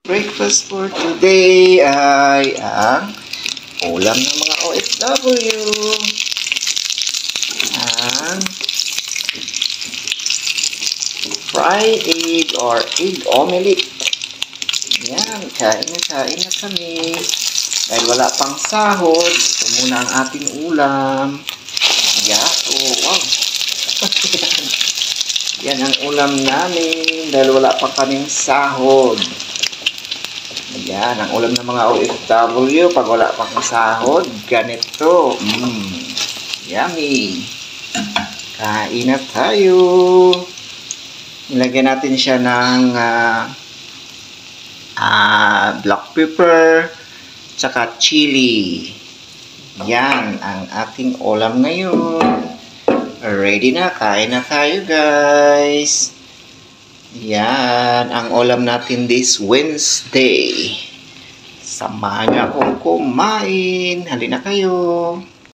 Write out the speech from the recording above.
Breakfast for today ay ang ulam ng mga OFW. Ang fried egg or egg omelette. Yan, kain na kami. Dahil wala pang sahod, ito muna ang ating ulam. Yan, oh wow. Yan ang ulam namin dahil wala pa kaming sahod. Ayan, ang ulam ng mga OFW pag wala pang sahod, ganito. Yummy. Kain na tayo. Nilagyan natin siya ng black pepper tsaka chili. Yan ang ating ulam ngayon. Ready na, kain na tayo guys. Yan, ang ulam natin this Wednesday. Samahan niyo akong kumain. Halina kayo.